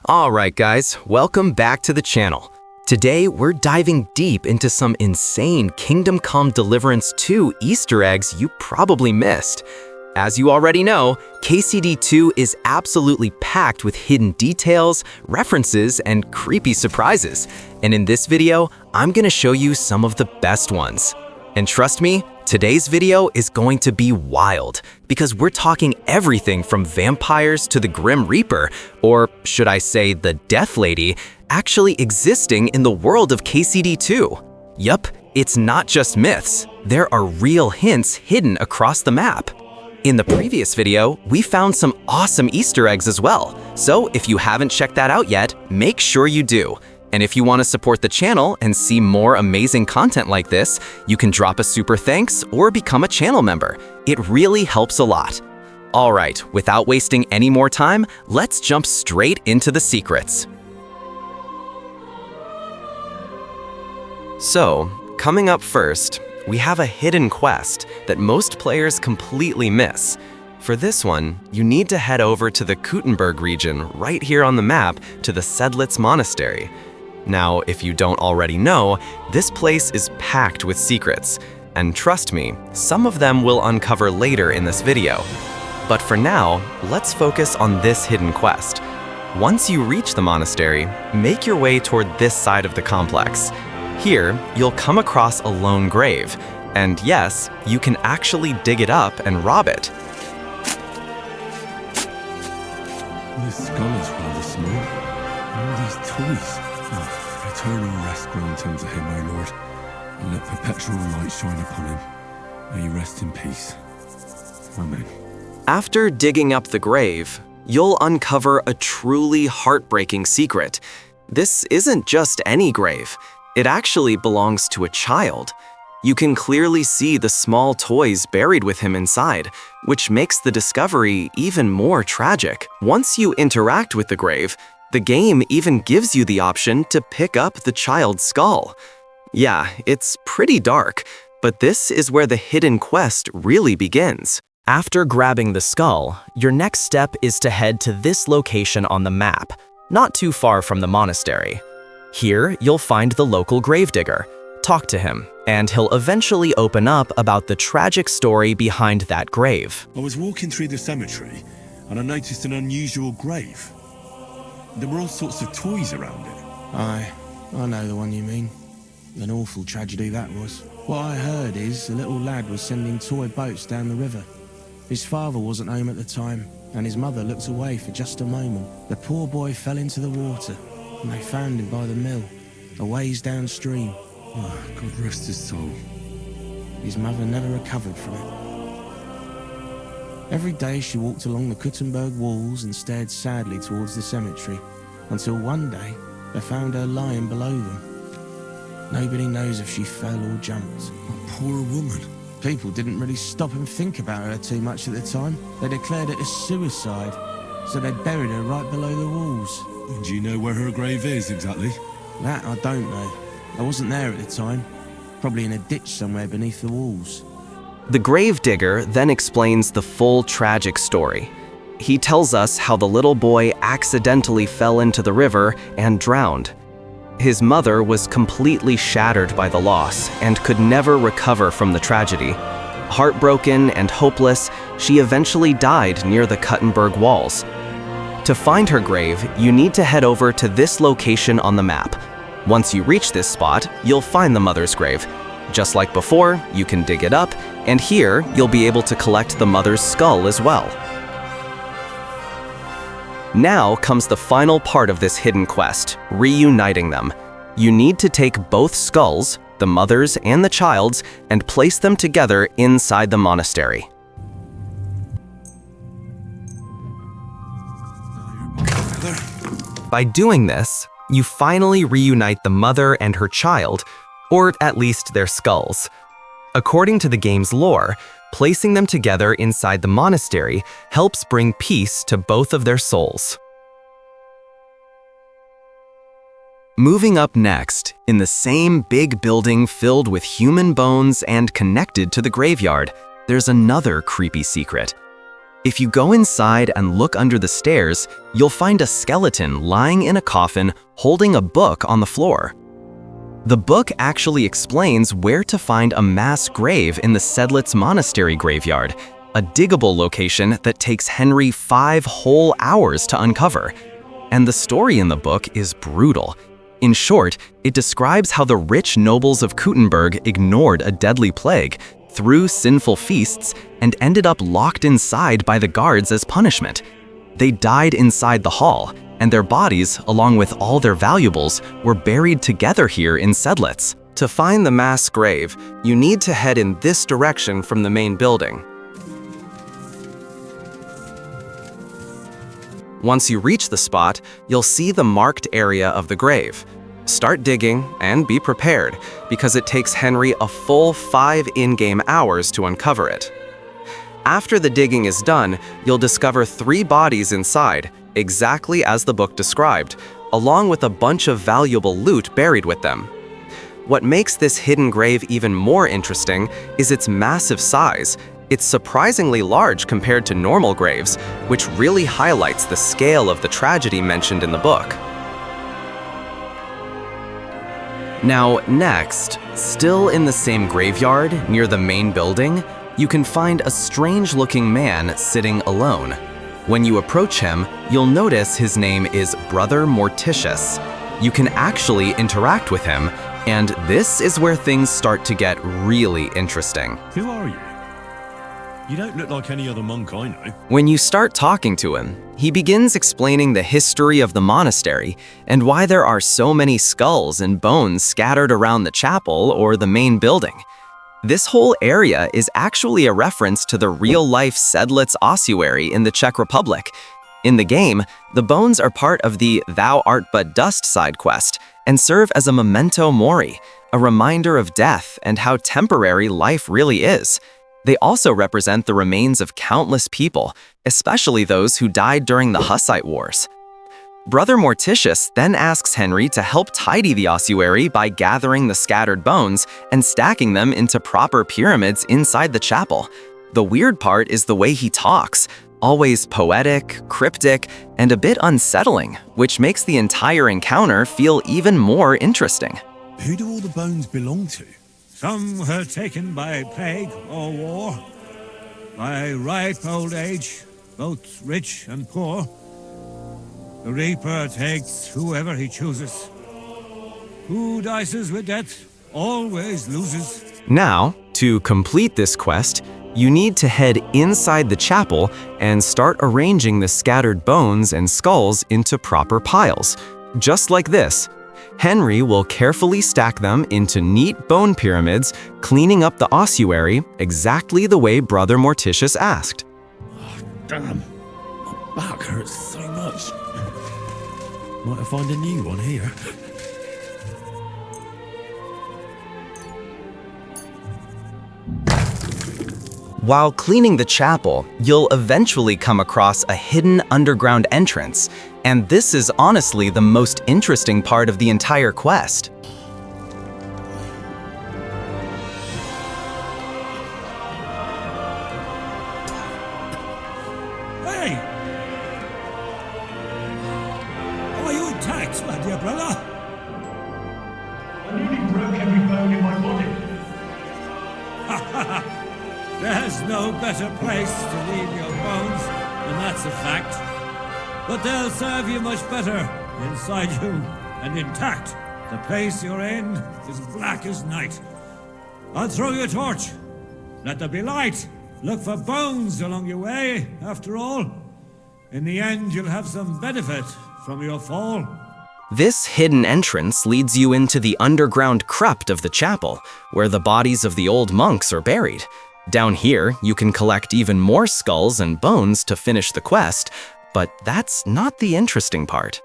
Alright guys, welcome back to the channel. Today we're diving deep into some insane Kingdom Come Deliverance 2 Easter eggs you probably missed. As you already know, KCD 2 is absolutely packed with hidden details, references, and creepy surprises. And in this video, I'm gonna show you some of the best ones. And trust me, today's video is going to be wild, because we're talking everything from vampires to the Grim Reaper, or should I say the Death Lady, actually existing in the world of KCD 2. Yup, it's not just myths, there are real hints hidden across the map. In the previous video, we found some awesome Easter eggs as well, so if you haven't checked that out yet, make sure you do. And if you want to support the channel and see more amazing content like this, you can drop a super thanks or become a channel member. It really helps a lot. Alright, without wasting any more time, let's jump straight into the secrets. So, coming up first, we have a hidden quest that most players completely miss. For this one, you need to head over to the Kuttenberg region right here on the map to the Sedlitz Monastery. Now, if you don't already know, this place is packed with secrets, and trust me, some of them we'll uncover later in this video. But for now, let's focus on this hidden quest. Once you reach the monastery, make your way toward this side of the complex. Here, you'll come across a lone grave, and yes, you can actually dig it up and rob it. This skull is rather small. All these toys. Eternal rest grant unto him, O Lord, and let perpetual light shine upon him. May you rest in peace. Amen. After digging up the grave, you'll uncover a truly heartbreaking secret. This isn't just any grave. It actually belongs to a child. You can clearly see the small toys buried with him inside, which makes the discovery even more tragic. Once you interact with the grave, the game even gives you the option to pick up the child's skull. Yeah, it's pretty dark, but this is where the hidden quest really begins. After grabbing the skull, your next step is to head to this location on the map, not too far from the monastery. Here, you'll find the local gravedigger. Talk to him, and he'll eventually open up about the tragic story behind that grave. I was walking through the cemetery, and I noticed an unusual grave. There were all sorts of toys around it. Aye, I know the one you mean. An awful tragedy that was. What I heard is the little lad was sending toy boats down the river. His father wasn't home at the time, and his mother looked away for just a moment. The poor boy fell into the water, and they found him by the mill, a ways downstream. Oh, God rest his soul. His mother never recovered from it. Every day she walked along the Kuttenberg walls and stared sadly towards the cemetery, until one day they found her lying below them. Nobody knows if she fell or jumped. A poor woman. People didn't really stop and think about her too much at the time. They declared it a suicide, so they buried her right below the walls. And do you know where her grave is exactly? That I don't know. I wasn't there at the time. Probably in a ditch somewhere beneath the walls. The gravedigger then explains the full tragic story. He tells us how the little boy accidentally fell into the river and drowned. His mother was completely shattered by the loss and could never recover from the tragedy. Heartbroken and hopeless, she eventually died near the Kuttenberg walls. To find her grave, you need to head over to this location on the map. Once you reach this spot, you'll find the mother's grave. Just like before, you can dig it up, and here you'll be able to collect the mother's skull as well. Now comes the final part of this hidden quest, reuniting them. You need to take both skulls, the mother's and the child's, and place them together inside the monastery. By doing this, you finally reunite the mother and her child, or at least their skulls. According to the game's lore, placing them together inside the monastery helps bring peace to both of their souls. Moving up next, in the same big building filled with human bones and connected to the graveyard, there's another creepy secret. If you go inside and look under the stairs, you'll find a skeleton lying in a coffin holding a book on the floor. The book actually explains where to find a mass grave in the Sedlitz Monastery graveyard, a diggable location that takes Henry 5 whole hours to uncover. And the story in the book is brutal. In short, it describes how the rich nobles of Kuttenberg ignored a deadly plague, threw sinful feasts, and ended up locked inside by the guards as punishment. They died inside the hall, and their bodies, along with all their valuables, were buried together here in Sedlitz. To find the mass grave, you need to head in this direction from the main building. Once you reach the spot, you'll see the marked area of the grave. Start digging and be prepared, because it takes Henry a full 5 in-game hours to uncover it. After the digging is done, you'll discover 3 bodies inside, exactly as the book described, along with a bunch of valuable loot buried with them. What makes this hidden grave even more interesting is its massive size. It's surprisingly large compared to normal graves, which really highlights the scale of the tragedy mentioned in the book. Now, next, still in the same graveyard near the main building, you can find a strange-looking man sitting alone. When you approach him, you'll notice his name is Brother Morticius. You can actually interact with him, and this is where things start to get really interesting. Who are you? You don't look like any other monk I know. When you start talking to him, he begins explaining the history of the monastery and why there are so many skulls and bones scattered around the chapel or the main building. This whole area is actually a reference to the real-life Sedlitz ossuary in the Czech Republic. In the game, the bones are part of the Thou Art But Dust side quest and serve as a memento mori, a reminder of death and how temporary life really is. They also represent the remains of countless people, especially those who died during the Hussite Wars. Brother Morticius then asks Henry to help tidy the ossuary by gathering the scattered bones and stacking them into proper pyramids inside the chapel. The weird part is the way he talks, always poetic, cryptic, and a bit unsettling, which makes the entire encounter feel even more interesting. Who do all the bones belong to? Some were taken by plague or war, by ripe old age, both rich and poor. The Reaper takes whoever he chooses. Who dices with death always loses. Now, to complete this quest, you need to head inside the chapel and start arranging the scattered bones and skulls into proper piles. Just like this. Henry will carefully stack them into neat bone pyramids, cleaning up the ossuary exactly the way Brother Morticius asked. Oh, damn. My back hurts so much. Might I find a new one here? While cleaning the chapel, you'll eventually come across a hidden underground entrance, and this is honestly the most interesting part of the entire quest. Hey! Are you attacked, my dear brother? I nearly broke every bone in my body. There's no better place to leave your bones, and that's a fact. But they'll serve you much better inside you and intact. The place you're in is black as night. I'll throw you a torch. Let there be light. Look for bones along your way, after all. In the end, you'll have some benefit from your fall. This hidden entrance leads you into the underground crypt of the chapel, where the bodies of the old monks are buried. Down here, you can collect even more skulls and bones to finish the quest, but that's not the interesting part.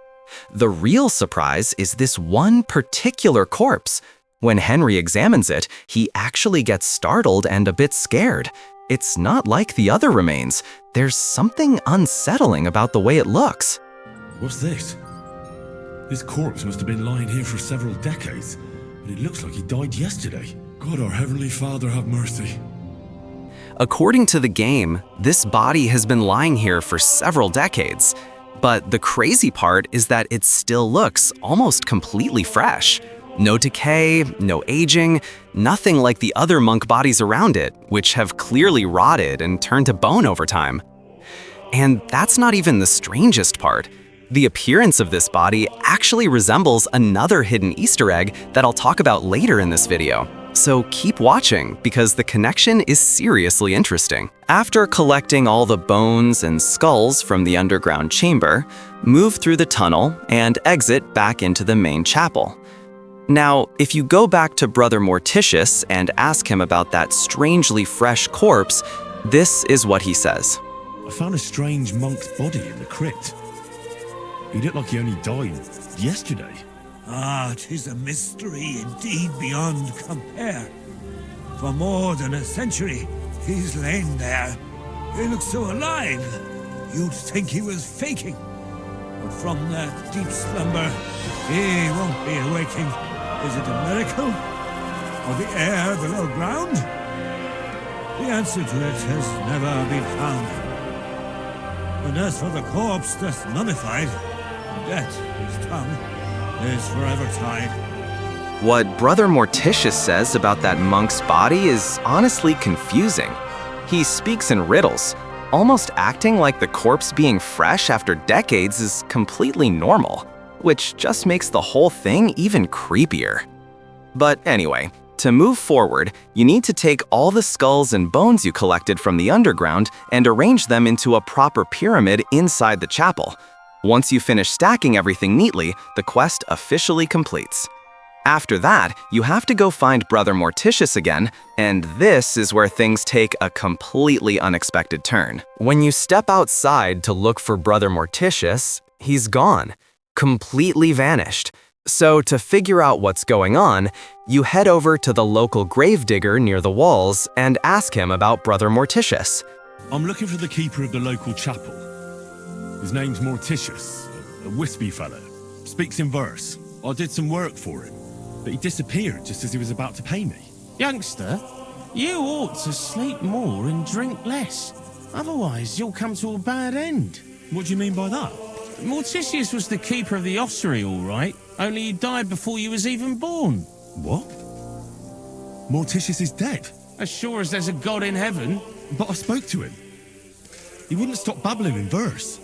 The real surprise is this one particular corpse. When Henry examines it, he actually gets startled and a bit scared. It's not like the other remains. There's something unsettling about the way it looks. What's this? This corpse must have been lying here for several decades, but it looks like he died yesterday. God, our Heavenly Father, have mercy. According to the game, this body has been lying here for several decades. But the crazy part is that it still looks almost completely fresh. No decay, no aging, nothing like the other monk bodies around it, which have clearly rotted and turned to bone over time. And that's not even the strangest part. The appearance of this body actually resembles another hidden Easter egg that I'll talk about later in this video. So keep watching because the connection is seriously interesting. After collecting all the bones and skulls from the underground chamber, move through the tunnel and exit back into the main chapel. Now, if you go back to Brother Morticius and ask him about that strangely fresh corpse, this is what he says. I found a strange monk's body in the crypt. He looked like he only died yesterday. Ah, 'tis a mystery indeed beyond compare. For more than a century, he's lain there. He looks so alive, you'd think he was faking. But from that deep slumber, he won't be awaking. Is it a miracle? Or the air below ground? The answer to it has never been found. And as for the corpse that's mummified, death, his tongue, is forever tied. What Brother Morticius says about that monk's body is honestly confusing. He speaks in riddles, almost acting like the corpse being fresh after decades is completely normal, which just makes the whole thing even creepier. But anyway, to move forward, you need to take all the skulls and bones you collected from the underground and arrange them into a proper pyramid inside the chapel. Once you finish stacking everything neatly, the quest officially completes. After that, you have to go find Brother Morticius again, and this is where things take a completely unexpected turn. When you step outside to look for Brother Morticius, he's gone, completely vanished. So to figure out what's going on, you head over to the local gravedigger near the walls and ask him about Brother Morticius. I'm looking for the keeper of the local chapel. His name's Morticius, a wispy fellow. Speaks in verse. I did some work for him, but he disappeared just as he was about to pay me. Youngster, you ought to sleep more and drink less. Otherwise, you'll come to a bad end. What do you mean by that? Morticius was the keeper of the ossuary, all right. Only he died before you was even born. What? Morticius is dead? As sure as there's a God in heaven. But I spoke to him. He wouldn't stop babbling in verse.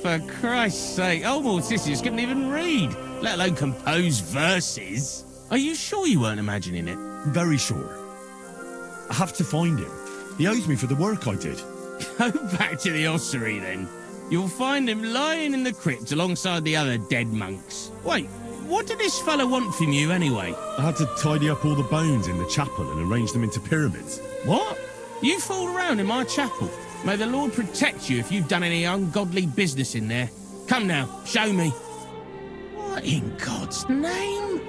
For Christ's sake, old Morticius couldn't even read, let alone compose verses. Are you sure you weren't imagining it? Very sure. I have to find him. He owes me for the work I did. Go back to the ossuary then. You'll find him lying in the crypt alongside the other dead monks. Wait, what did this fellow want from you anyway? I had to tidy up all the bones in the chapel and arrange them into pyramids. What? You fooled around in my chapel? May the Lord protect you if you've done any ungodly business in there. Come now, show me. What in God's name?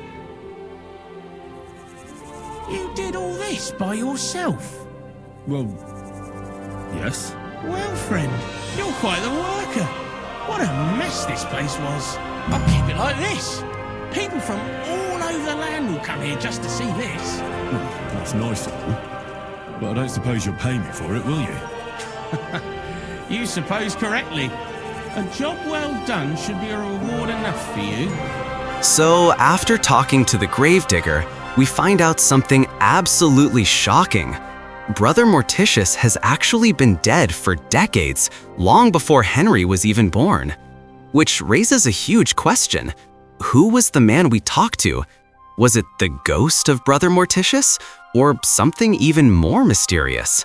You did all this by yourself? Well, yes. Well, friend, you're quite the worker. What a mess this place was. I'll keep it like this. People from all over the land will come here just to see this. Well, that's nice of you. But I don't suppose you'll pay me for it, will you? You suppose correctly. A job well done should be a reward enough for you. So after talking to the gravedigger, we find out something absolutely shocking. Brother Morticius has actually been dead for decades, long before Henry was even born. Which raises a huge question. Who was the man we talked to? Was it the ghost of Brother Morticius, or something even more mysterious?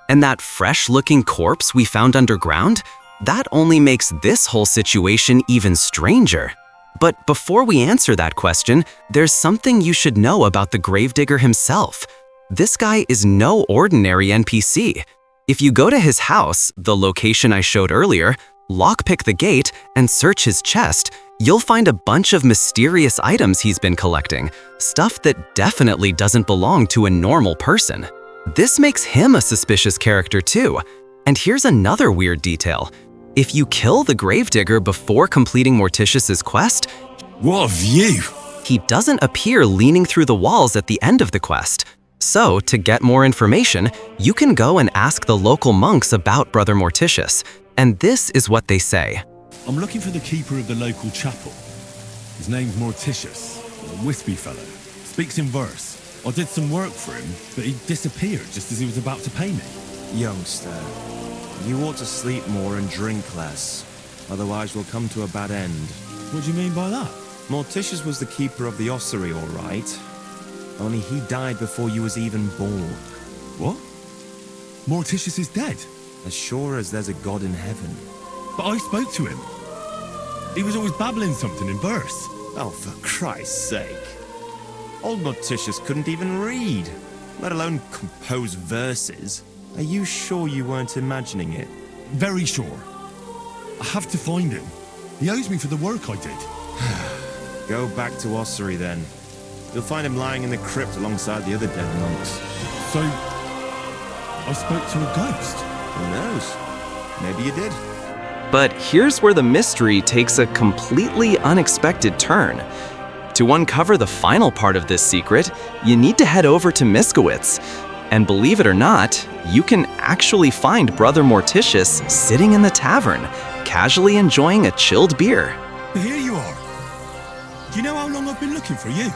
And that fresh-looking corpse we found underground? That only makes this whole situation even stranger. But before we answer that question, there's something you should know about the gravedigger himself. This guy is no ordinary NPC. If you go to his house, the location I showed earlier, lockpick the gate, and search his chest, you'll find a bunch of mysterious items he's been collecting, stuff that definitely doesn't belong to a normal person. This makes him a suspicious character too. And here's another weird detail. If you kill the gravedigger before completing Morticius's quest, What a view! he doesn't appear leaning through the walls at the end of the quest. So, to get more information, you can go and ask the local monks about Brother Morticius, and this is what they say. I'm looking for the keeper of the local chapel. His name's Morticius, a wispy fellow. Speaks in verse. I did some work for him, but he disappeared just as he was about to pay me. Youngster, you ought to sleep more and drink less. Otherwise we'll come to a bad end. What do you mean by that? Morticius was the keeper of the ossuary, all right. Only he died before you was even born. What? Morticius is dead? As sure as there's a God in heaven. But I spoke to him. He was always babbling something in verse. Oh, for Christ's sake. Old Morticius couldn't even read, let alone compose verses. Are you sure you weren't imagining it? Very sure. I have to find him. He owes me for the work I did. Go back to ossuary then. You'll find him lying in the crypt alongside the other dead monks. So, I spoke to a ghost. Who knows? Maybe you did. But here's where the mystery takes a completely unexpected turn. To uncover the final part of this secret, you need to head over to Miskowitz. And believe it or not, you can actually find Brother Morticius sitting in the tavern, casually enjoying a chilled beer. Here you are. Do you know how long I've been looking for you?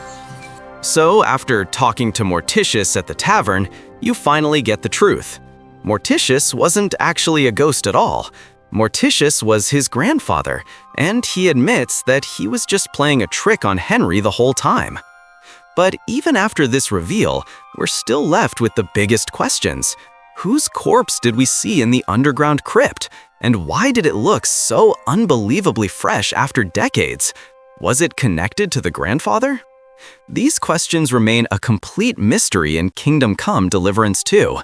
So, after talking to Morticius at the tavern, you finally get the truth. Morticius wasn't actually a ghost at all. Morticius was his grandfather, and he admits that he was just playing a trick on Henry the whole time. But even after this reveal, we're still left with the biggest questions. Whose corpse did we see in the underground crypt? And why did it look so unbelievably fresh after decades? Was it connected to the grandfather? These questions remain a complete mystery in Kingdom Come: Deliverance 2.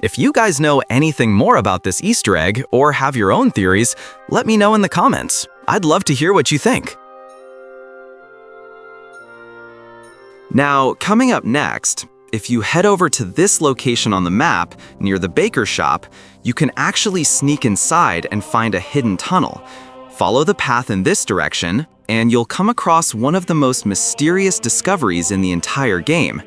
If you guys know anything more about this Easter egg or have your own theories, let me know in the comments. I'd love to hear what you think. Now, coming up next, if you head over to this location on the map near the baker shop, you can actually sneak inside and find a hidden tunnel. Follow the path in this direction, and you'll come across one of the most mysterious discoveries in the entire game.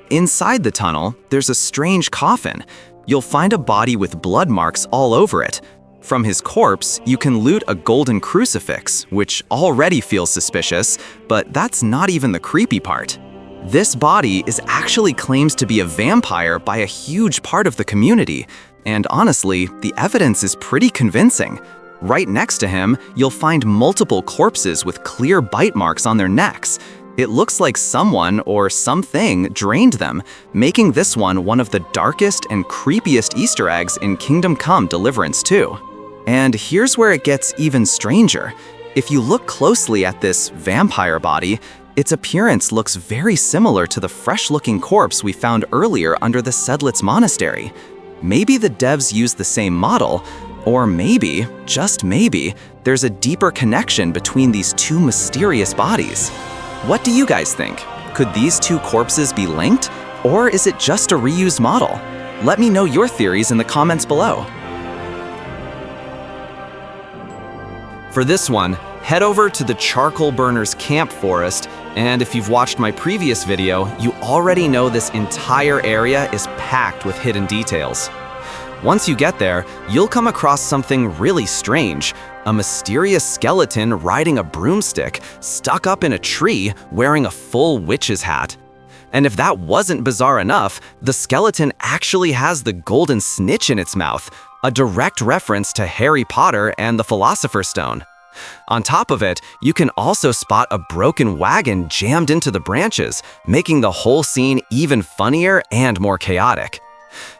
Inside the tunnel, there's a strange coffin. You'll find a body with blood marks all over it. From his corpse, you can loot a golden crucifix, which already feels suspicious, but that's not even the creepy part. This body actually claims to be a vampire by a huge part of the community, and honestly, the evidence is pretty convincing. Right next to him, you'll find multiple corpses with clear bite marks on their necks. It looks like someone or something drained them, making this one of the darkest and creepiest Easter eggs in Kingdom Come: Deliverance 2. And here's where it gets even stranger. If you look closely at this vampire body, its appearance looks very similar to the fresh-looking corpse we found earlier under the Sedlitz Monastery. Maybe the devs used the same model, or maybe, just maybe, there's a deeper connection between these two mysterious bodies. What do you guys think? Could these two corpses be linked, or is it just a reused model? Let me know your theories in the comments below. For this one, head over to the Charcoal Burners Camp Forest, and if you've watched my previous video, you already know this entire area is packed with hidden details. Once you get there, you'll come across something really strange. A mysterious skeleton riding a broomstick, stuck up in a tree, wearing a full witch's hat. And if that wasn't bizarre enough, the skeleton actually has the golden snitch in its mouth, a direct reference to Harry Potter and the Philosopher's Stone. On top of it, you can also spot a broken wagon jammed into the branches, making the whole scene even funnier and more chaotic.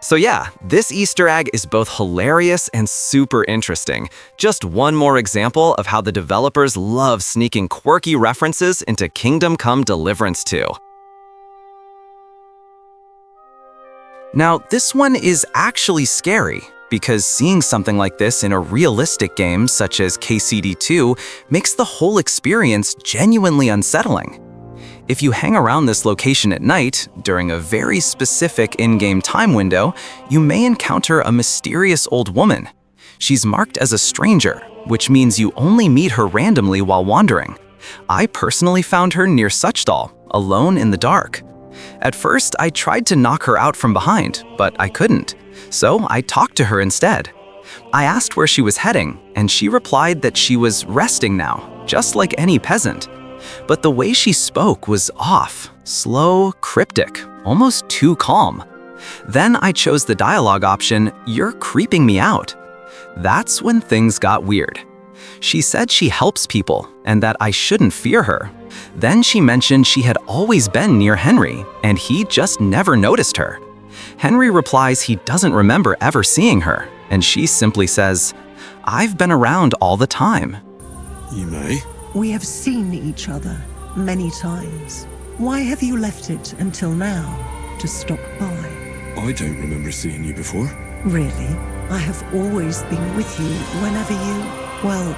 So yeah, this Easter egg is both hilarious and super interesting. Just one more example of how the developers love sneaking quirky references into Kingdom Come: Deliverance 2. Now, this one is actually scary, because seeing something like this in a realistic game such as KCD2 makes the whole experience genuinely unsettling. If you hang around this location at night, during a very specific in-game time window, you may encounter a mysterious old woman. She's marked as a stranger, which means you only meet her randomly while wandering. I personally found her near Suchdal, alone in the dark. At first, I tried to knock her out from behind, but I couldn't. So I talked to her instead. I asked where she was heading, and she replied that she was resting now, just like any peasant. But the way she spoke was off, slow, cryptic, almost too calm. Then I chose the dialogue option, "You're creeping me out." That's when things got weird. She said she helps people and that I shouldn't fear her. Then she mentioned she had always been near Henry, and he just never noticed her. Henry replies he doesn't remember ever seeing her, and she simply says, "I've been around all the time." You may. We have seen each other many times. Why have you left it until now to stop by? I don't remember seeing you before. Really? I have always been with you whenever you... Well,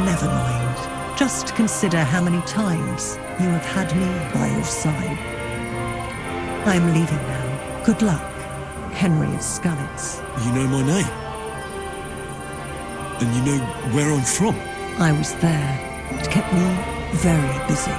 never mind. Just consider how many times you have had me by your side. I'm leaving now. Good luck, Henry of Skalitz. You know my name. And you know where I'm from. I was there. It kept me very busy.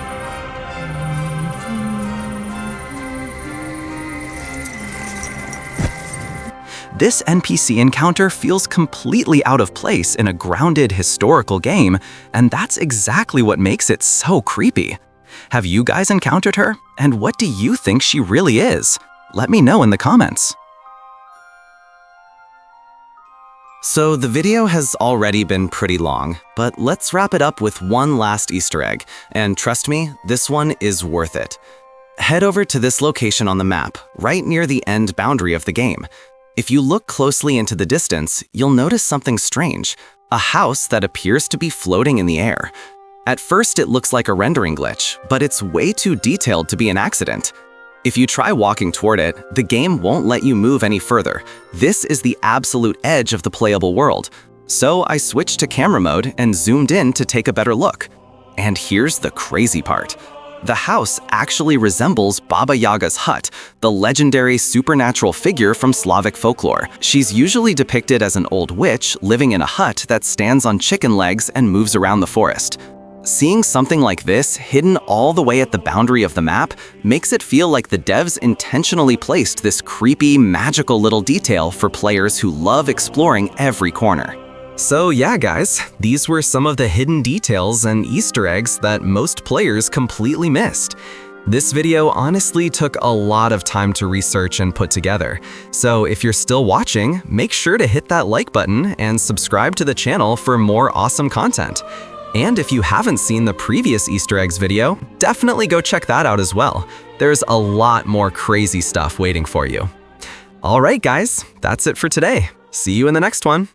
This NPC encounter feels completely out of place in a grounded historical game, and that's exactly what makes it so creepy. Have you guys encountered her? And what do you think she really is? Let me know in the comments. So the video has already been pretty long, but let's wrap it up with one last Easter egg, and trust me, this one is worth it. Head over to this location on the map, right near the end boundary of the game. If you look closely into the distance, you'll notice something strange, a house that appears to be floating in the air. At first it looks like a rendering glitch, but it's way too detailed to be an accident. If you try walking toward it, the game won't let you move any further. This is the absolute edge of the playable world. So I switched to camera mode and zoomed in to take a better look. And here's the crazy part. The house actually resembles Baba Yaga's hut, the legendary supernatural figure from Slavic folklore. She's usually depicted as an old witch living in a hut that stands on chicken legs and moves around the forest. Seeing something like this hidden all the way at the boundary of the map makes it feel like the devs intentionally placed this creepy, magical little detail for players who love exploring every corner. So yeah guys, these were some of the hidden details and Easter eggs that most players completely missed. This video honestly took a lot of time to research and put together. So if you're still watching, make sure to hit that like button and subscribe to the channel for more awesome content. And if you haven't seen the previous Easter eggs video, definitely go check that out as well. There's a lot more crazy stuff waiting for you. All right guys, that's it for today. See you in the next one.